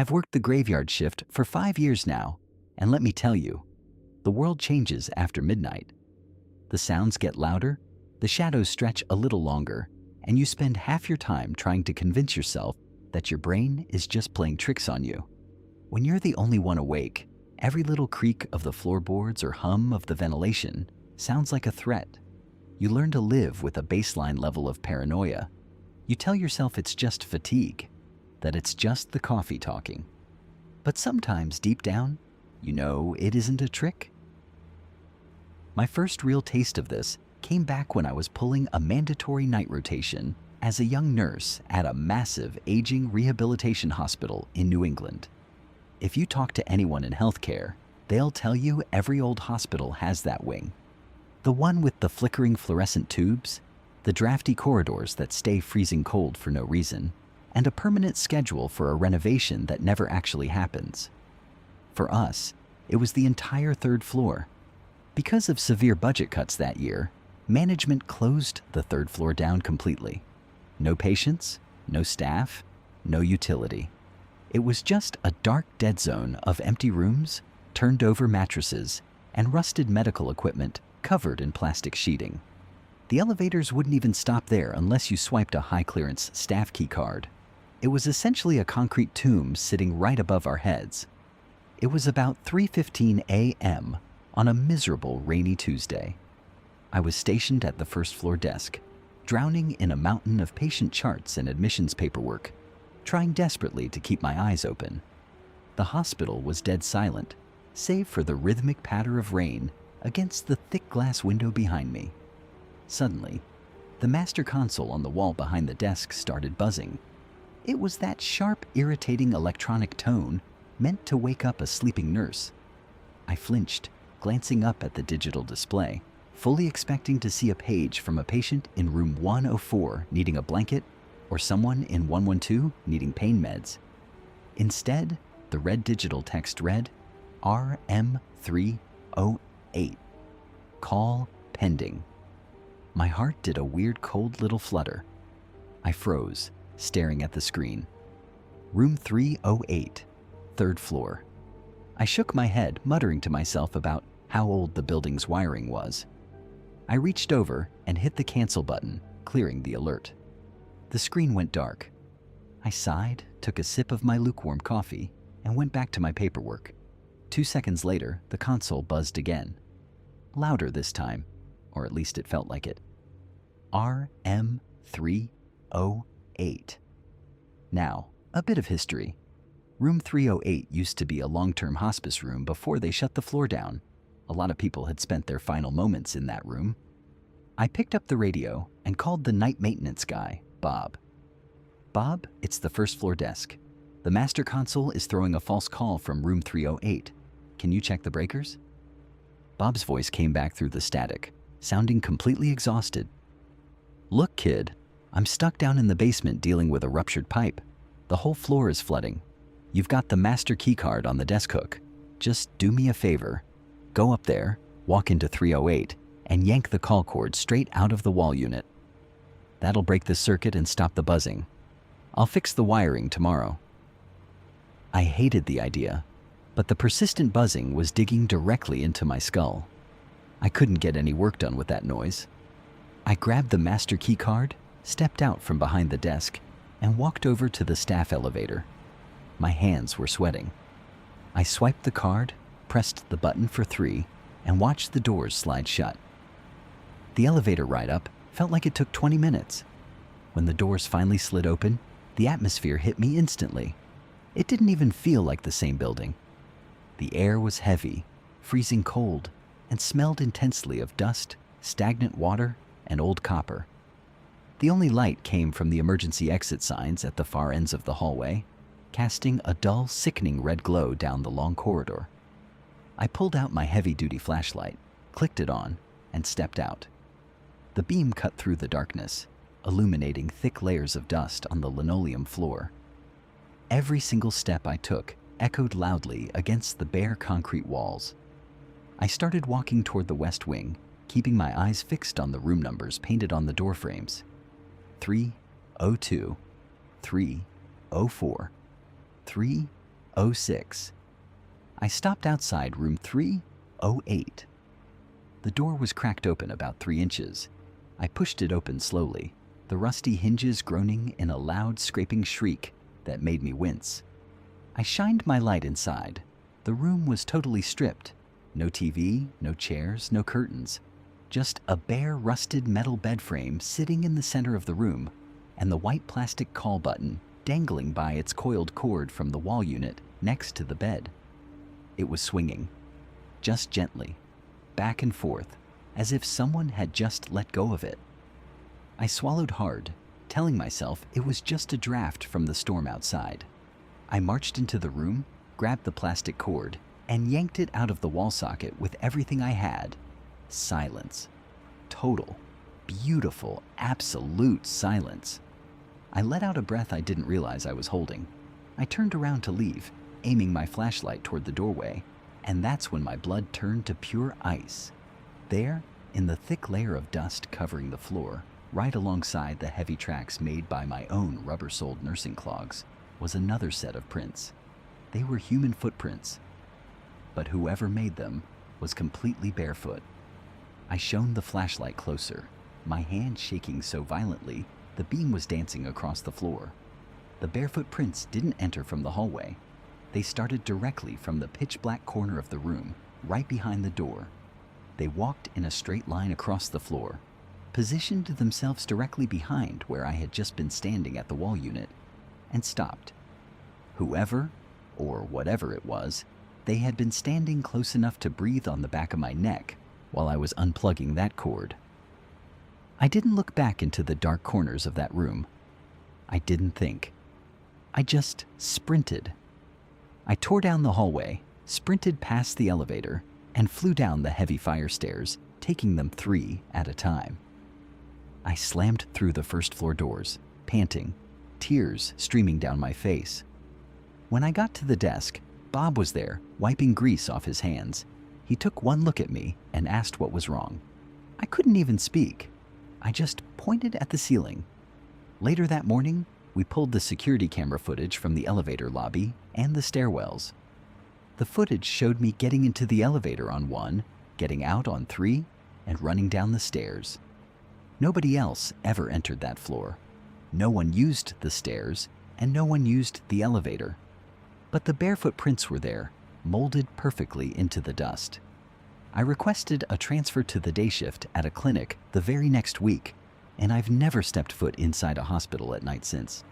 I've worked the graveyard shift for 5 years now, and let me tell you, the world changes after midnight. The sounds get louder, the shadows stretch a little longer, and you spend half your time trying to convince yourself that your brain is just playing tricks on you. When you're the only one awake, every little creak of the floorboards or hum of the ventilation sounds like a threat. You learn to live with a baseline level of paranoia. You tell yourself it's just fatigue, that it's just the coffee talking. But sometimes deep down, you know it isn't a trick. My first real taste of this came back when I was pulling a mandatory night rotation as a young nurse at a massive aging rehabilitation hospital in New England. If you talk to anyone in healthcare, they'll tell you every old hospital has that wing. The one with the flickering fluorescent tubes, the drafty corridors that stay freezing cold for no reason, and a permanent schedule for a renovation that never actually happens. For us, it was the entire third floor. Because of severe budget cuts that year, management closed the third floor down completely. No patients, no staff, no utility. It was just a dark dead zone of empty rooms, turned over mattresses, and rusted medical equipment covered in plastic sheeting. The elevators wouldn't even stop there unless you swiped a high-clearance staff key card. It was essentially a concrete tomb sitting right above our heads. It was about 3:15 a.m. on a miserable rainy Tuesday. I was stationed at the first floor desk, drowning in a mountain of patient charts and admissions paperwork, trying desperately to keep my eyes open. The hospital was dead silent, save for the rhythmic patter of rain against the thick glass window behind me. Suddenly, the master console on the wall behind the desk started buzzing. It was that sharp, irritating electronic tone meant to wake up a sleeping nurse. I flinched, glancing up at the digital display, fully expecting to see a page from a patient in room 104 needing a blanket or someone in 112 needing pain meds. Instead, the red digital text read, RM308. Call pending. My heart did a weird cold little flutter. I froze, staring at the screen. Room 308, third floor. I shook my head, muttering to myself about how old the building's wiring was. I reached over and hit the cancel button, clearing the alert. The screen went dark. I sighed, took a sip of my lukewarm coffee, and went back to my paperwork. 2 seconds later, the console buzzed again. Louder this time, or at least it felt like it. RM308. Now, a bit of history. Room 308 used to be a long-term hospice room before they shut the floor down. A lot of people had spent their final moments in that room. I picked up the radio and called the night maintenance guy, Bob. Bob, it's the first floor desk. The master console is throwing a false call from room 308. Can you check the breakers? Bob's voice came back through the static, sounding completely exhausted. Look, kid, I'm stuck down in the basement dealing with a ruptured pipe. The whole floor is flooding. You've got the master key card on the desk hook. Just do me a favor. Go up there, walk into 308, and yank the call cord straight out of the wall unit. That'll break the circuit and stop the buzzing. I'll fix the wiring tomorrow. I hated the idea, but the persistent buzzing was digging directly into my skull. I couldn't get any work done with that noise. I grabbed the master key card, stepped out from behind the desk, and walked over to the staff elevator. My hands were sweating. I swiped the card, pressed the button for 3, and watched the doors slide shut. The elevator ride up felt like it took 20 minutes. When the doors finally slid open, the atmosphere hit me instantly. It didn't even feel like the same building. The air was heavy, freezing cold, and smelled intensely of dust, stagnant water, and old copper. The only light came from the emergency exit signs at the far ends of the hallway, casting a dull, sickening red glow down the long corridor. I pulled out my heavy-duty flashlight, clicked it on, and stepped out. The beam cut through the darkness, illuminating thick layers of dust on the linoleum floor. Every single step I took echoed loudly against the bare concrete walls. I started walking toward the west wing, keeping my eyes fixed on the room numbers painted on the door frames. 302, 304, 306. I stopped outside room 308. The door was cracked open about 3 inches. I pushed it open slowly, the rusty hinges groaning in a loud scraping shriek that made me wince. I shined my light inside. The room was totally stripped. No TV, no chairs, no curtains. Just a bare, rusted metal bed frame sitting in the center of the room, and the white plastic call button dangling by its coiled cord from the wall unit next to the bed. It was swinging, just gently, back and forth, as if someone had just let go of it. I swallowed hard, telling myself it was just a draft from the storm outside. I marched into the room, grabbed the plastic cord, and yanked it out of the wall socket with everything I had. Silence. Total, beautiful, absolute silence. I let out a breath I didn't realize I was holding. I turned around to leave, aiming my flashlight toward the doorway, and that's when my blood turned to pure ice. There, in the thick layer of dust covering the floor, right alongside the heavy tracks made by my own rubber-soled nursing clogs, was another set of prints. They were human footprints, but whoever made them was completely barefoot. I shone the flashlight closer, my hand shaking so violently the beam was dancing across the floor. The barefoot prints didn't enter from the hallway. They started directly from the pitch-black corner of the room, right behind the door. They walked in a straight line across the floor, positioned themselves directly behind where I had just been standing at the wall unit, and stopped. Whoever, or whatever it was, they had been standing close enough to breathe on the back of my neck while I was unplugging that cord. I didn't look back into the dark corners of that room. I didn't think. I just sprinted. I tore down the hallway, sprinted past the elevator, and flew down the heavy fire stairs, taking them 3 at a time. I slammed through the first floor doors, panting, tears streaming down my face. When I got to the desk, Bob was there, wiping grease off his hands. He took one look at me and asked what was wrong. I couldn't even speak. I just pointed at the ceiling. Later that morning, we pulled the security camera footage from the elevator lobby and the stairwells. The footage showed me getting into the elevator on 1, getting out on 3, and running down the stairs. Nobody else ever entered that floor. No one used the stairs, and no one used the elevator. But the barefoot prints were there, molded perfectly into the dust. I requested a transfer to the day shift at a clinic the very next week, and I've never stepped foot inside a hospital at night since.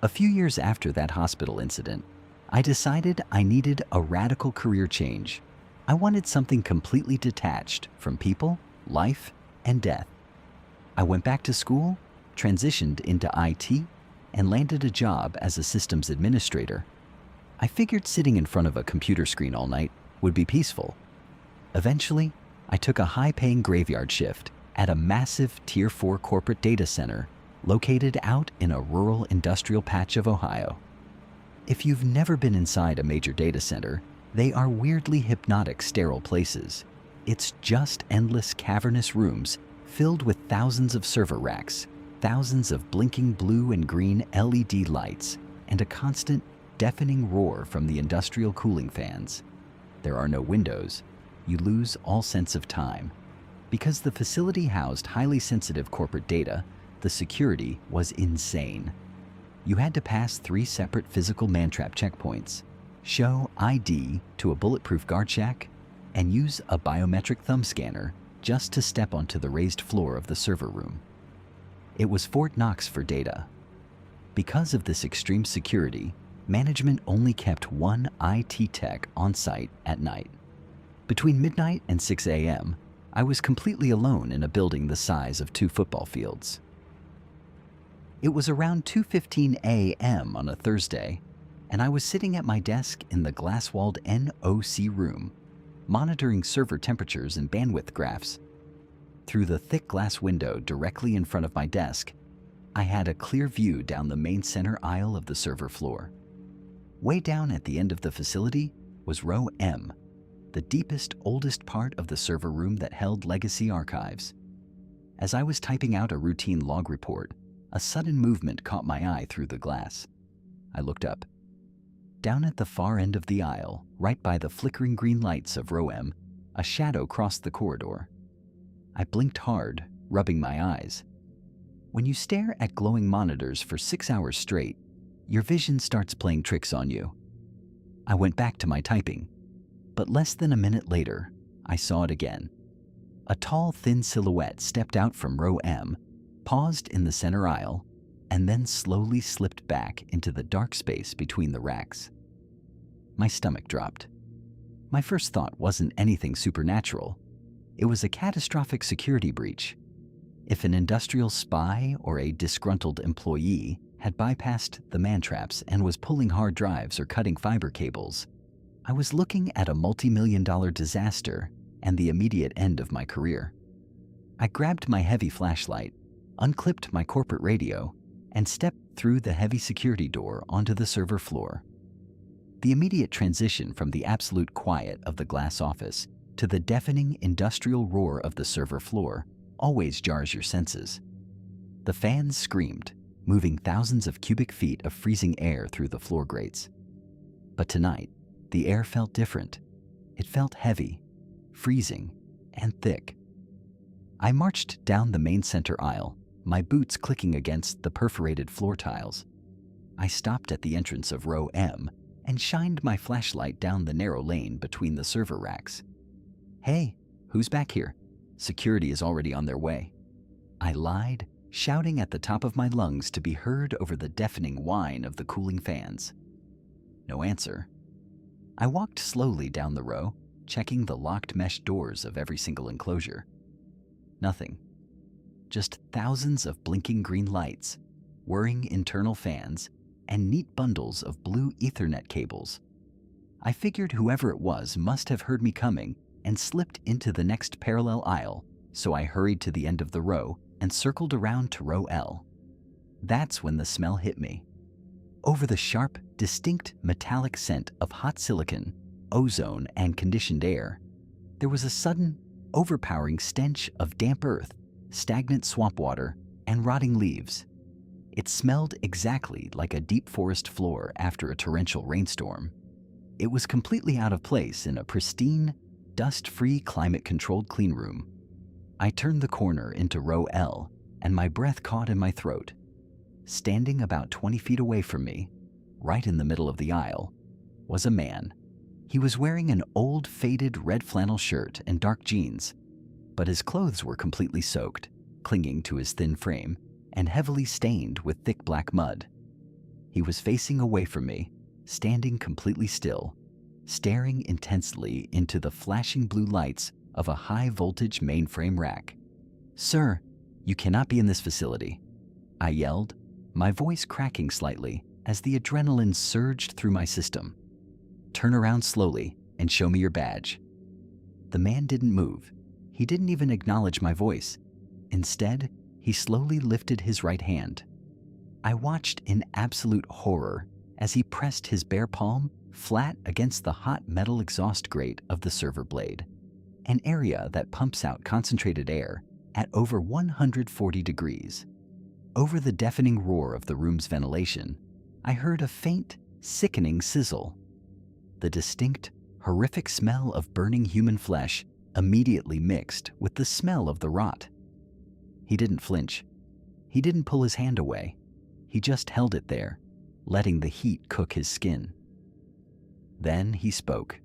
A few years after that hospital incident, I decided I needed a radical career change. I wanted something completely detached from people, life, and death. I went back to school, transitioned into IT, and landed a job as a systems administrator. I figured sitting in front of a computer screen all night would be peaceful. Eventually, I took a high-paying graveyard shift at a massive Tier 4 corporate data center located out in a rural industrial patch of Ohio. If you've never been inside a major data center, they are weirdly hypnotic, sterile places. It's just endless cavernous rooms filled with thousands of server racks, thousands of blinking blue and green LED lights, and a constant, deafening roar from the industrial cooling fans. There are no windows. You lose all sense of time. Because the facility housed highly sensitive corporate data, the security was insane. You had to pass 3 separate physical man-trap checkpoints, show ID to a bulletproof guard shack, and use a biometric thumb scanner just to step onto the raised floor of the server room. It was Fort Knox for data. Because of this extreme security, management only kept 1 IT tech on site at night. Between midnight and 6 a.m., I was completely alone in a building the size of 2 football fields. It was around 2:15 a.m. on a Thursday, and I was sitting at my desk in the glass-walled NOC room, monitoring server temperatures and bandwidth graphs. Through the thick glass window directly in front of my desk, I had a clear view down the main center aisle of the server floor. Way down at the end of the facility was row M, the deepest, oldest part of the server room that held legacy archives. As I was typing out a routine log report, a sudden movement caught my eye through the glass. I looked up. Down at the far end of the aisle, right by the flickering green lights of row M, a shadow crossed the corridor. I blinked hard, rubbing my eyes. When you stare at glowing monitors for 6 hours straight, your vision starts playing tricks on you. I went back to my typing, but less than a minute later, I saw it again. A tall, thin silhouette stepped out from row M, paused in the center aisle, and then slowly slipped back into the dark space between the racks. My stomach dropped. My first thought wasn't anything supernatural. It was a catastrophic security breach. If an industrial spy or a disgruntled employee had bypassed the man-traps and was pulling hard drives or cutting fiber cables, I was looking at a multi-million-dollar disaster and the immediate end of my career. I grabbed my heavy flashlight, unclipped my corporate radio, and stepped through the heavy security door onto the server floor. The immediate transition from the absolute quiet of the glass office to the deafening industrial roar of the server floor always jars your senses. The fans screamed, moving thousands of cubic feet of freezing air through the floor grates. But tonight, the air felt different. It felt heavy, freezing, and thick. I marched down the main center aisle, my boots clicking against the perforated floor tiles. I stopped at the entrance of row M and shined my flashlight down the narrow lane between the server racks. "Hey, who's back here? Security is already on their way." I lied, shouting at the top of my lungs to be heard over the deafening whine of the cooling fans. No answer. I walked slowly down the row, checking the locked mesh doors of every single enclosure. Nothing. Just thousands of blinking green lights, whirring internal fans, and neat bundles of blue Ethernet cables. I figured whoever it was must have heard me coming and slipped into the next parallel aisle, so I hurried to the end of the row and circled around to row L. That's when the smell hit me. Over the sharp, distinct metallic scent of hot silicon, ozone, and conditioned air, there was a sudden, overpowering stench of damp earth, stagnant swamp water, and rotting leaves. It smelled exactly like a deep forest floor after a torrential rainstorm. It was completely out of place in a pristine, dust-free, climate-controlled cleanroom. I turned the corner into row L, and my breath caught in my throat. Standing about 20 feet away from me, right in the middle of the aisle, was a man. He was wearing an old, faded red flannel shirt and dark jeans, but his clothes were completely soaked, clinging to his thin frame, and heavily stained with thick black mud. He was facing away from me, standing completely still, staring intensely into the flashing blue lights of a high-voltage mainframe rack. "Sir, you cannot be in this facility," I yelled, my voice cracking slightly as the adrenaline surged through my system. "Turn around slowly and show me your badge." The man didn't move. He didn't even acknowledge my voice. Instead, he slowly lifted his right hand. I watched in absolute horror as he pressed his bare palm flat against the hot metal exhaust grate of the server blade, an area that pumps out concentrated air at over 140 degrees. Over the deafening roar of the room's ventilation, I heard a faint, sickening sizzle. The distinct, horrific smell of burning human flesh immediately mixed with the smell of the rot. He didn't flinch. He didn't pull his hand away. He just held it there, letting the heat cook his skin. Then he spoke.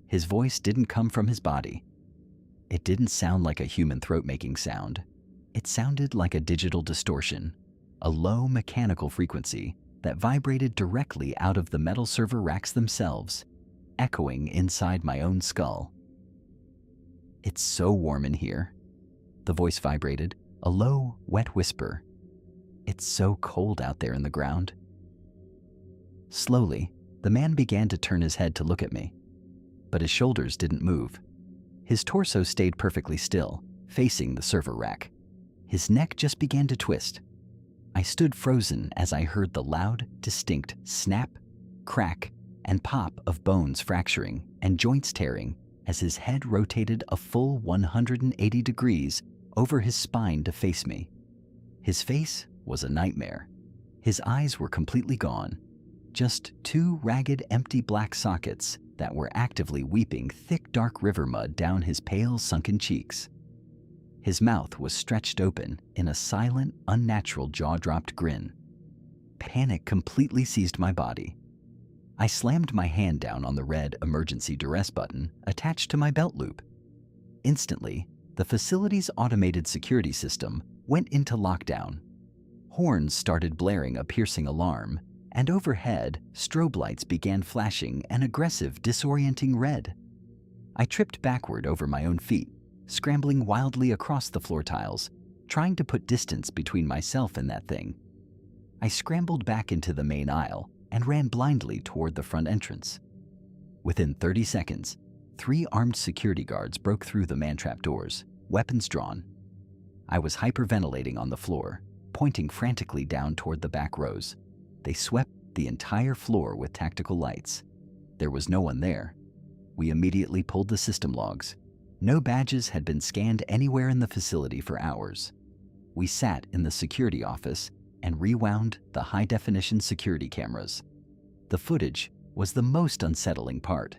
His voice didn't come from his body. It didn't sound like a human throat-making sound. It sounded like a digital distortion, a low mechanical frequency that vibrated directly out of the metal server racks themselves, echoing inside my own skull. "It's so warm in here." The voice vibrated, a low, wet whisper. "It's so cold out there in the ground." Slowly, the man began to turn his head to look at me, but his shoulders didn't move. His torso stayed perfectly still, facing the server rack. His neck just began to twist. I stood frozen as I heard the loud, distinct snap, crack, and pop of bones fracturing and joints tearing as his head rotated a full 180 degrees over his spine to face me. His face was a nightmare. His eyes were completely gone, just two ragged, empty black sockets that were actively weeping thick, dark river mud down his pale, sunken cheeks. His mouth was stretched open in a silent, unnatural jaw-dropped grin. Panic completely seized my body. I slammed my hand down on the red emergency duress button attached to my belt loop. Instantly, the facility's automated security system went into lockdown. Horns started blaring a piercing alarm, and overhead, strobe lights began flashing an aggressive, disorienting red. I tripped backward over my own feet, scrambling wildly across the floor tiles, trying to put distance between myself and that thing. I scrambled back into the main aisle and ran blindly toward the front entrance. Within 30 seconds, 3 armed security guards broke through the man-trap doors, weapons drawn. I was hyperventilating on the floor, pointing frantically down toward the back rows. They swept the entire floor with tactical lights. There was no one there. We immediately pulled the system logs. No badges had been scanned anywhere in the facility for hours. We sat in the security office and rewound the high-definition security cameras. The footage was the most unsettling part.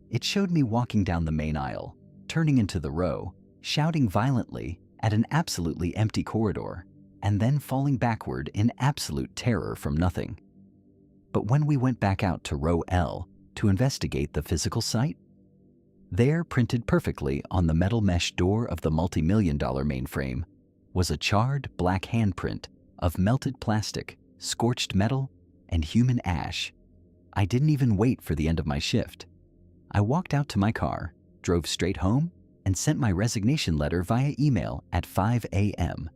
It showed me walking down the main aisle, turning into the row, shouting violently at an absolutely empty corridor, and then falling backward in absolute terror from nothing. But when we went back out to row L to investigate the physical site, there, printed perfectly on the metal mesh door of the multi-million-dollar mainframe, was a charred black handprint of melted plastic, scorched metal, and human ash. I didn't even wait for the end of my shift. I walked out to my car, drove straight home, and sent my resignation letter via email at 5 a.m.